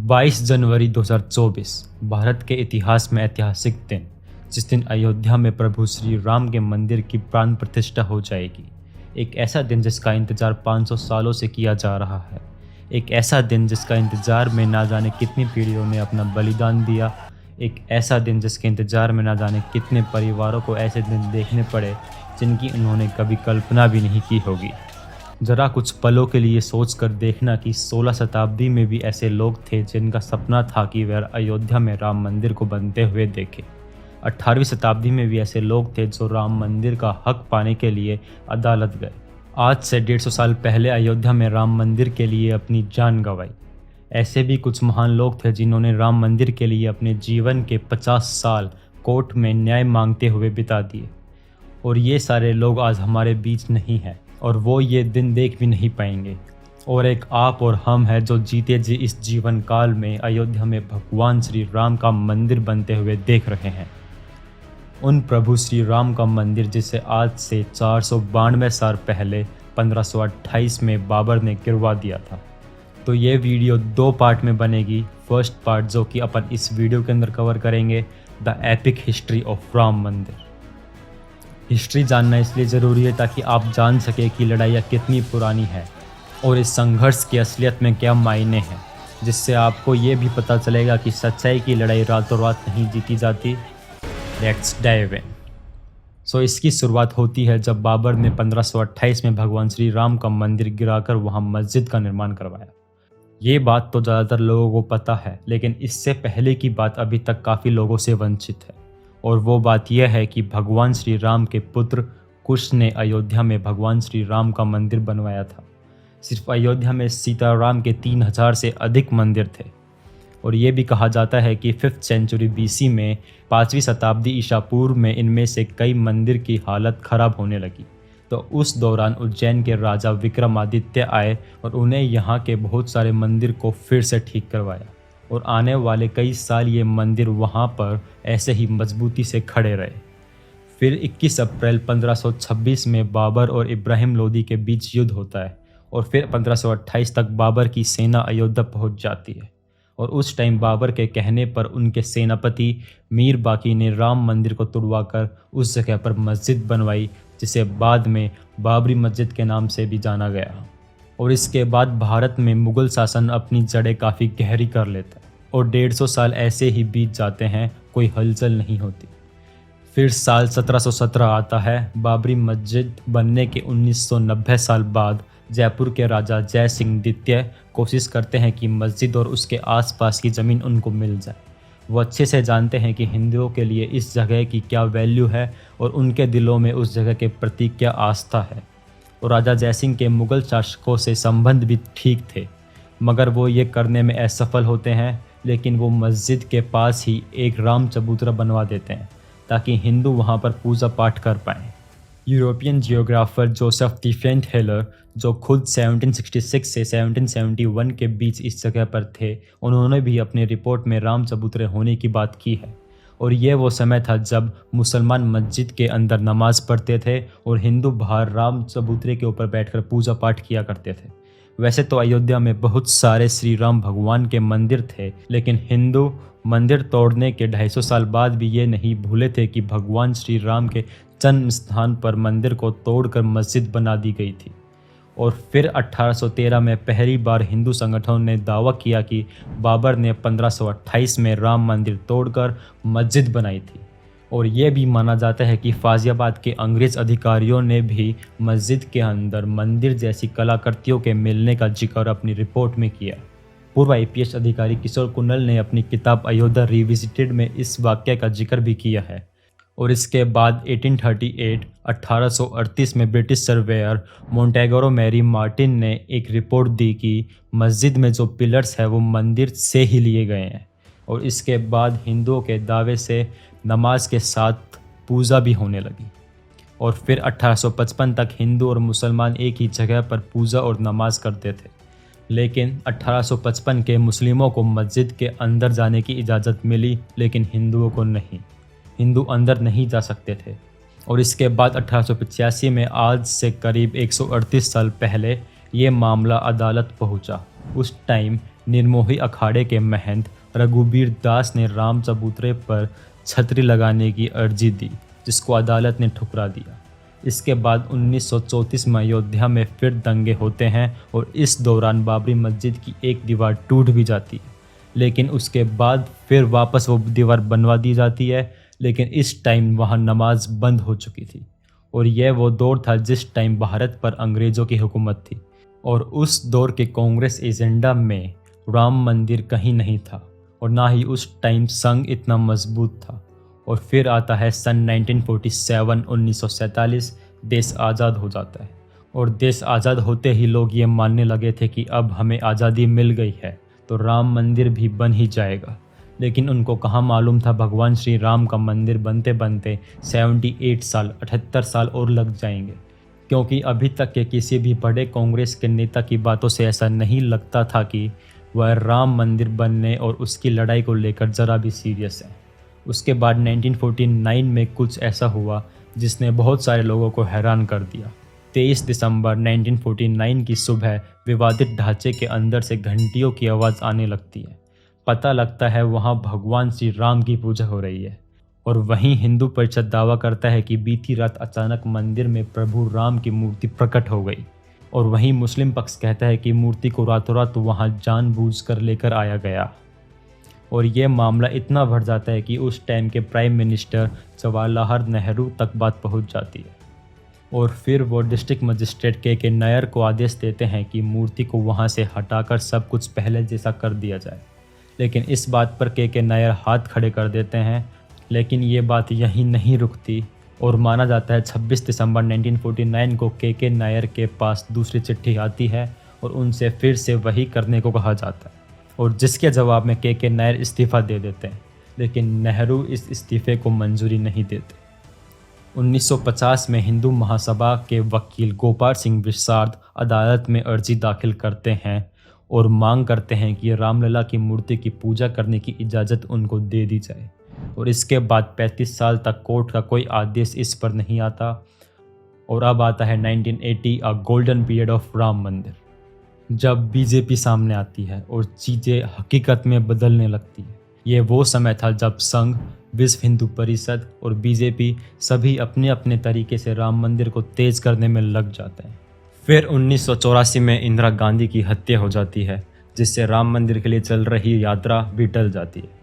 22 जनवरी 2024 भारत के इतिहास में ऐतिहासिक दिन, जिस दिन अयोध्या में प्रभु श्री राम के मंदिर की प्राण प्रतिष्ठा हो जाएगी। एक ऐसा दिन जिसका इंतजार 500 सालों से किया जा रहा है। एक ऐसा दिन जिसका इंतजार में ना जाने कितनी पीढ़ियों ने अपना बलिदान दिया। एक ऐसा दिन जिसके इंतजार में ना जाने कितने परिवारों को ऐसे दिन देखने पड़े जिनकी उन्होंने कभी कल्पना भी नहीं की होगी। ज़रा कुछ पलों के लिए सोच कर देखना कि 16 शताब्दी में भी ऐसे लोग थे जिनका सपना था कि वह अयोध्या में राम मंदिर को बनते हुए देखे। 18वीं शताब्दी में भी ऐसे लोग थे जो राम मंदिर का हक पाने के लिए अदालत गए। आज से 150 साल पहले अयोध्या में राम मंदिर के लिए अपनी जान गंवाई। ऐसे भी कुछ महान लोग थे जिन्होंने राम मंदिर के लिए अपने जीवन के 50 साल कोर्ट में न्याय मांगते हुए बिता दिए। और ये सारे लोग आज हमारे बीच नहीं हैं और वो ये दिन देख भी नहीं पाएंगे। और एक आप और हम हैं जो जीते जी इस जीवन काल में अयोध्या में भगवान श्री राम का मंदिर बनते हुए देख रहे हैं। उन प्रभु श्री राम का मंदिर जिसे आज से 492 साल पहले 1528 में बाबर ने गिरवा दिया था। तो ये वीडियो 2 पार्ट में बनेगी। फर्स्ट पार्ट जो कि अपन इस वीडियो के अंदर कवर करेंगे, the epic history of Ram मंदिर। हिस्ट्री जानना इसलिए ज़रूरी है ताकि आप जान सके कि लड़ाइयाँ कितनी पुरानी है और इस संघर्ष की असलियत में क्या मायने हैं, जिससे आपको ये भी पता चलेगा कि सच्चाई की लड़ाई रातों रात नहीं जीती जाती। Let's dive in. इसकी शुरुआत होती है जब बाबर ने 1528 में भगवान श्री राम का मंदिर गिराकर वहाँ मस्जिद का निर्माण करवाया। ये बात तो ज़्यादातर लोगों को पता है, लेकिन इससे पहले की बात अभी तक काफ़ी लोगों से वंचित है। और वो बात यह है कि भगवान श्री राम के पुत्र कुश ने अयोध्या में भगवान श्री राम का मंदिर बनवाया था। सिर्फ अयोध्या में सीताराम के 3000 से अधिक मंदिर थे। और ये भी कहा जाता है कि 5th सेंचुरी BC में 5वीं शताब्दी ईसा पूर्व में इनमें से कई मंदिर की हालत ख़राब होने लगी। तो उस दौरान उज्जैन के राजा विक्रमादित्य आए और उन्हें यहाँ के बहुत सारे मंदिर को फिर से ठीक करवाया। और आने वाले कई साल ये मंदिर वहाँ पर ऐसे ही मजबूती से खड़े रहे। फिर 21 अप्रैल 1526 में बाबर और इब्राहिम लोदी के बीच युद्ध होता है और फिर 1528 तक बाबर की सेना अयोध्या पहुँच जाती है। और उस टाइम बाबर के कहने पर उनके सेनापति मीर बाकी ने राम मंदिर को तुड़वाकर उस जगह पर मस्जिद बनवाई, जिसे बाद में बाबरी मस्जिद के नाम से भी जाना गया। और इसके बाद भारत में मुग़ल शासन अपनी जड़ें काफ़ी गहरी कर लेता है और 150 साल ऐसे ही बीत जाते हैं, कोई हलचल नहीं होती। फिर साल 1717 आता है। बाबरी मस्जिद बनने के 1990 साल बाद जयपुर के राजा जय सिंह द्वितीय कोशिश करते हैं कि मस्जिद और उसके आसपास की ज़मीन उनको मिल जाए। वो अच्छे से जानते हैं कि हिंदुओं के लिए इस जगह की क्या वैल्यू है और उनके दिलों में उस जगह के प्रति क्या आस्था है। और राजा जयसिंह के मुग़ल शासकों से संबंध भी ठीक थे, मगर वो ये करने में असफल होते हैं। लेकिन वो मस्जिद के पास ही एक राम चबूतरा बनवा देते हैं ताकि हिंदू वहाँ पर पूजा पाठ कर पाएँ। यूरोपियन जियोग्राफर जोसेफ डिफेंट हेलर, जो खुद 1766 से 1771 के बीच इस जगह पर थे, उन्होंने भी अपनी रिपोर्ट में राम चबूतरे होने की बात की है। और ये वो समय था जब मुसलमान मस्जिद के अंदर नमाज़ पढ़ते थे और हिंदू बाहर राम चबूतरे के ऊपर बैठकर पूजा पाठ किया करते थे। वैसे तो अयोध्या में बहुत सारे श्री राम भगवान के मंदिर थे, लेकिन हिंदू मंदिर तोड़ने के 250 साल बाद भी ये नहीं भूले थे कि भगवान श्री राम के जन्म स्थान पर मंदिर को तोड़कर मस्जिद बना दी गई थी। और फिर 1813 में पहली बार हिंदू संगठनों ने दावा किया कि बाबर ने 1528 में राम मंदिर तोड़कर मस्जिद बनाई थी। और ये भी माना जाता है कि फाजियाबाद के अंग्रेज़ अधिकारियों ने भी मस्जिद के अंदर मंदिर जैसी कलाकृतियों के मिलने का जिक्र अपनी रिपोर्ट में किया। पूर्व IPS अधिकारी किशोर कुंडल ने अपनी किताब अयोध्या रिविजिटेड में इस वाक़या का जिक्र भी किया है। और इसके बाद 1838 में ब्रिटिश सर्वेयर मोंटेगोरो मैरी मार्टिन ने एक रिपोर्ट दी कि मस्जिद में जो पिलर्स है वो मंदिर से ही लिए गए हैं। और इसके बाद हिंदुओं के दावे से नमाज के साथ पूजा भी होने लगी। और फिर 1855 तक हिंदू और मुसलमान एक ही जगह पर पूजा और नमाज करते थे। लेकिन 1855 के मुस्लिमों को मस्जिद के अंदर जाने की इजाज़त मिली, लेकिन हिंदुओं को नहीं। हिंदू अंदर नहीं जा सकते थे। और इसके बाद 1885 में, आज से करीब 138 साल पहले, ये मामला अदालत पहुंचा। उस टाइम निर्मोही अखाड़े के महंत रघुबीर दास ने राम चबूतरे पर छतरी लगाने की अर्जी दी, जिसको अदालत ने ठुकरा दिया। इसके बाद 1934 में अयोध्या में फिर दंगे होते हैं और इस दौरान बाबरी मस्जिद की एक दीवार टूट भी जाती है, लेकिन उसके बाद फिर वापस वो दीवार बनवा दी जाती है, लेकिन इस टाइम वहाँ नमाज बंद हो चुकी थी। और यह वो दौर था जिस टाइम भारत पर अंग्रेज़ों की हुकूमत थी, और उस दौर के कांग्रेस एजेंडा में राम मंदिर कहीं नहीं था, और ना ही उस टाइम संघ इतना मजबूत था। और फिर आता है सन 1947 1947, देश आज़ाद हो जाता है। और देश आज़ाद होते ही लोग ये मानने लगे थे कि अब हमें आज़ादी मिल गई है तो राम मंदिर भी बन ही जाएगा। लेकिन उनको कहाँ मालूम था भगवान श्री राम का मंदिर बनते बनते 78 साल और लग जाएंगे, क्योंकि अभी तक के किसी भी बड़े कांग्रेस के नेता की बातों से ऐसा नहीं लगता था कि वह राम मंदिर बनने और उसकी लड़ाई को लेकर ज़रा भी सीरियस है। उसके बाद 1949 में कुछ ऐसा हुआ जिसने बहुत सारे लोगों को हैरान कर दिया। 23 दिसंबर 1949 की सुबह विवादित ढांचे के अंदर से घंटियों की आवाज़ आने लगती है। पता लगता है वहाँ भगवान श्री राम की पूजा हो रही है। और वहीं हिंदू परिषद दावा करता है कि बीती रात अचानक मंदिर में प्रभु राम की मूर्ति प्रकट हो गई। और वहीं मुस्लिम पक्ष कहता है कि मूर्ति को रातों रात वहाँ जानबूझकर लेकर आया गया। और ये मामला इतना बढ़ जाता है कि उस टाइम के प्राइम मिनिस्टर जवाहरलाल नेहरू तक बात पहुँच जाती है। और फिर वो डिस्ट्रिक्ट मजिस्ट्रेट के नायर को आदेश देते हैं कि मूर्ति को वहाँ से हटाकर सब कुछ पहले जैसा कर दिया जाए। लेकिन इस बात पर के नायर हाथ खड़े कर देते हैं। लेकिन ये बात यहीं नहीं रुकती और माना जाता है 26 दिसंबर 1949 को के नायर के पास दूसरी चिट्ठी आती है और उनसे फिर से वही करने को कहा जाता है, और जिसके जवाब में के नायर इस्तीफ़ा दे देते हैं। लेकिन नेहरू इस इस्तीफ़े को मंजूरी नहीं देते। 1950 में हिंदू महासभा के वकील गोपाल सिंह विशारद अदालत में अर्जी दाखिल करते हैं और मांग करते हैं कि रामलला की मूर्ति की पूजा करने की इजाज़त उनको दे दी जाए। और इसके बाद 35 साल तक कोर्ट का कोई आदेश इस पर नहीं आता। और अब आता है 1980, अ गोल्डन पीरियड ऑफ राम मंदिर, जब बीजेपी सामने आती है और चीज़ें हकीकत में बदलने लगती है। ये वो समय था जब संघ, विश्व हिंदू परिषद और बीजेपी सभी अपने अपने तरीके से राम मंदिर को तेज करने में लग जाते हैं। फिर 1984 में इंदिरा गांधी की हत्या हो जाती है, जिससे राम मंदिर के लिए चल रही यात्रा भी टल जाती है।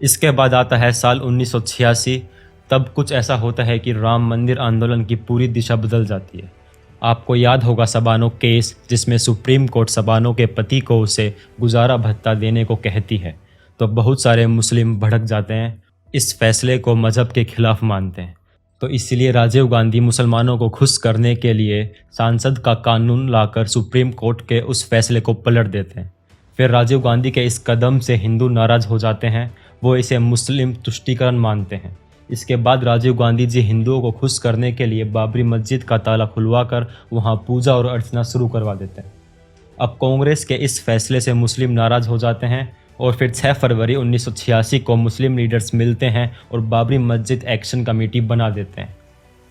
इसके बाद आता है साल 1986। तब कुछ ऐसा होता है कि राम मंदिर आंदोलन की पूरी दिशा बदल जाती है। आपको याद होगा सबानो केस, जिसमें सुप्रीम कोर्ट सबानो के पति को उसे गुजारा भत्ता देने को कहती है। तो बहुत सारे मुस्लिम भड़क जाते हैं, इस फैसले को मजहब के खिलाफ मानते हैं। तो इसलिए राजीव गांधी मुसलमानों को खुश करने के लिए सांसद का कानून लाकर सुप्रीम कोर्ट के उस फैसले को पलट देते हैं। फिर राजीव गांधी के इस कदम से हिंदू नाराज़ हो जाते हैं, वो इसे मुस्लिम तुष्टीकरण मानते हैं। इसके बाद राजीव गांधी जी हिंदुओं को खुश करने के लिए बाबरी मस्जिद का ताला खुलवाकर वहाँ पूजा और अर्चना शुरू करवा देते हैं। अब कांग्रेस के इस फैसले से मुस्लिम नाराज़ हो जाते हैं और फिर 6 फरवरी 1986 को मुस्लिम लीडर्स मिलते हैं और बाबरी मस्जिद एक्शन कमेटी बना देते हैं।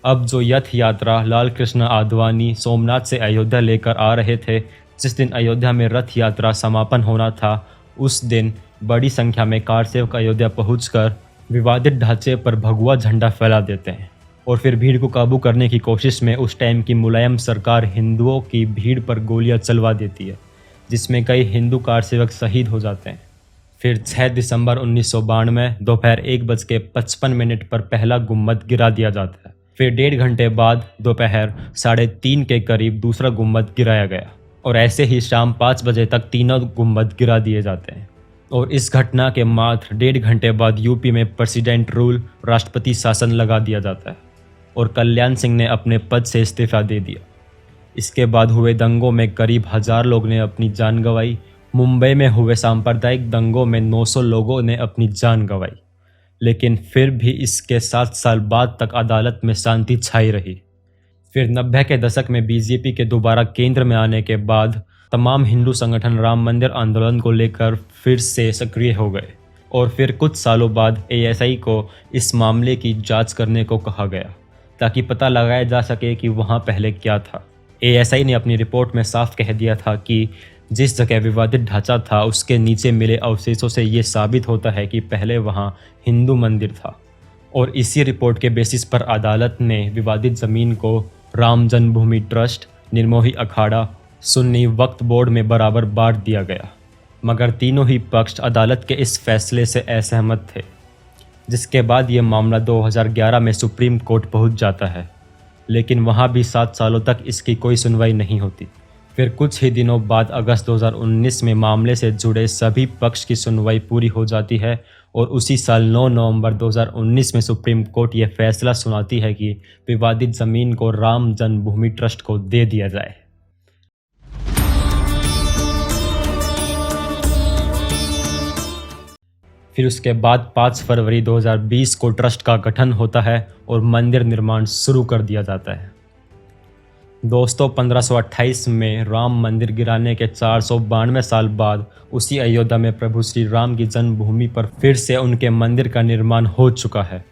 अब जो रथ यात्रा लाल कृष्ण आडवाणी सोमनाथ से अयोध्या लेकर आ रहे थे, जिस दिन अयोध्या में रथ यात्रा समापन होना था, उस दिन बड़ी संख्या में कार सेवक अयोध्या पहुंचकर विवादित ढांचे पर भगवा झंडा फैला देते हैं। और फिर भीड़ को काबू करने की कोशिश में उस टाइम की मुलायम सरकार हिंदुओं की भीड़ पर गोलियां चलवा देती है, जिसमें कई हिंदू कार सेवक शहीद हो जाते हैं। फिर 6 दिसंबर 1992 दोपहर 1:55 पर पहला गुम्बद गिरा दिया जाता है। फिर 1.5 घंटे बाद दोपहर 3:30 के करीब दूसरा गुम्बद गिराया गया, और ऐसे ही शाम 5 बजे तक तीनों गुम्बद गिरा दिए जाते हैं। और इस घटना के मात्र 1.5 घंटे बाद यूपी में प्रेसिडेंट रूल, राष्ट्रपति शासन लगा दिया जाता है और कल्याण सिंह ने अपने पद से इस्तीफा दे दिया। इसके बाद हुए दंगों में करीब 1000 लोग ने अपनी जान गंवाई। मुंबई में हुए सांप्रदायिक दंगों में 900 लोगों ने अपनी जान गंवाई। लेकिन फिर भी इसके 7 साल बाद तक अदालत में शांति छाई रही। फिर 90 के दशक में बीजेपी के दोबारा केंद्र में आने के बाद तमाम हिंदू संगठन राम मंदिर आंदोलन को लेकर फिर से सक्रिय हो गए, और फिर कुछ सालों बाद एएसआई को इस मामले की जांच करने को कहा गया ताकि पता लगाया जा सके कि वहाँ पहले क्या था। एएसआई ने अपनी रिपोर्ट में साफ कह दिया था कि जिस जगह विवादित ढांचा था उसके नीचे मिले अवशेषों से ये साबित होता है कि पहले वहाँ हिंदू मंदिर था, और इसी रिपोर्ट के बेसिस पर अदालत ने विवादित ज़मीन को राम जन्मभूमि ट्रस्ट, निर्मोही अखाड़ा, सुन्नी वक्फ बोर्ड में बराबर बांट दिया गया। मगर तीनों ही पक्ष अदालत के इस फैसले से असहमत थे, जिसके बाद ये मामला 2011 में सुप्रीम कोर्ट पहुंच जाता है, लेकिन वहां भी 7 सालों तक इसकी कोई सुनवाई नहीं होती। फिर कुछ ही दिनों बाद अगस्त 2019 में मामले से जुड़े सभी पक्ष की सुनवाई पूरी हो जाती है और उसी साल 9 नवंबर 2019 में सुप्रीम कोर्ट ये फैसला सुनाती है कि विवादित ज़मीन को राम जन्मभूमि ट्रस्ट को दे दिया जाए। फिर उसके बाद 5 फरवरी 2020 को ट्रस्ट का गठन होता है और मंदिर निर्माण शुरू कर दिया जाता है। दोस्तों, 1528 में राम मंदिर गिराने के 492 साल बाद उसी अयोध्या में प्रभु श्री राम की जन्मभूमि पर फिर से उनके मंदिर का निर्माण हो चुका है।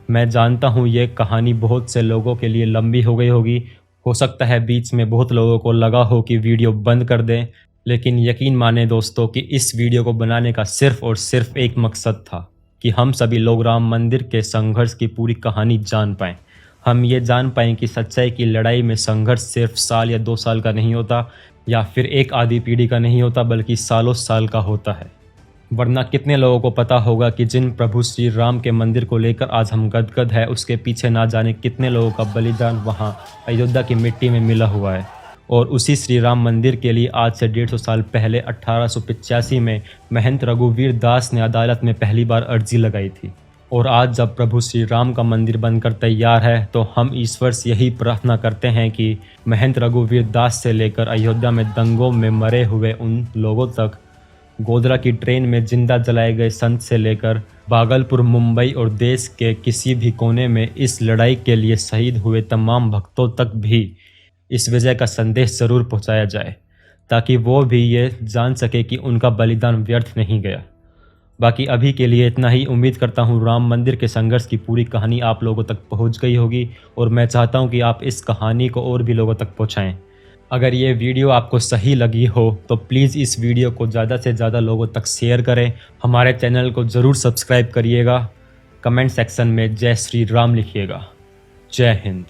मैं जानता हूँ ये कहानी बहुत से लोगों के लिए लंबी हो गई होगी, हो सकता है बीच में बहुत लोगों को लगा हो कि वीडियो बंद कर दें, लेकिन यकीन माने दोस्तों कि इस वीडियो को बनाने का सिर्फ और सिर्फ एक मकसद था कि हम सभी लोग राम मंदिर के संघर्ष की पूरी कहानी जान पाएँ। हम ये जान पाएँ कि सच्चाई की लड़ाई में संघर्ष सिर्फ साल या 2 साल का नहीं होता, या फिर एक आधी पीढ़ी का नहीं होता, बल्कि सालों साल का होता है। वरना कितने लोगों को पता होगा कि जिन प्रभु श्री राम के मंदिर को लेकर आज हम गदगद है, उसके पीछे ना जाने कितने लोगों का बलिदान वहाँ अयोध्या की मिट्टी में मिला हुआ है। और उसी श्री राम मंदिर के लिए आज से 150 साल पहले 1885 में महंत रघुवीर दास ने अदालत में पहली बार अर्जी लगाई थी। और आज जब प्रभु श्री राम का मंदिर बनकर तैयार है, तो हम ईश्वर से यही प्रार्थना करते हैं कि महंत रघुवीर दास से लेकर अयोध्या में दंगों में मरे हुए उन लोगों तक, गोधरा की ट्रेन में जिंदा जलाए गए संत से लेकर भागलपुर, मुंबई और देश के किसी भी कोने में इस लड़ाई के लिए शहीद हुए तमाम भक्तों तक भी इस विजय का संदेश ज़रूर पहुंचाया जाए, ताकि वो भी ये जान सके कि उनका बलिदान व्यर्थ नहीं गया। बाकी अभी के लिए इतना ही। उम्मीद करता हूँ राम मंदिर के संघर्ष की पूरी कहानी आप लोगों तक पहुँच गई होगी, और मैं चाहता हूँ कि आप इस कहानी को और भी लोगों तक पहुँचाएँ। अगर ये वीडियो आपको सही लगी हो तो प्लीज़ इस वीडियो को ज़्यादा से ज़्यादा लोगों तक शेयर करें। हमारे चैनल को ज़रूर सब्सक्राइब करिएगा। कमेंट सेक्शन में जय श्री राम लिखिएगा। जय हिंद।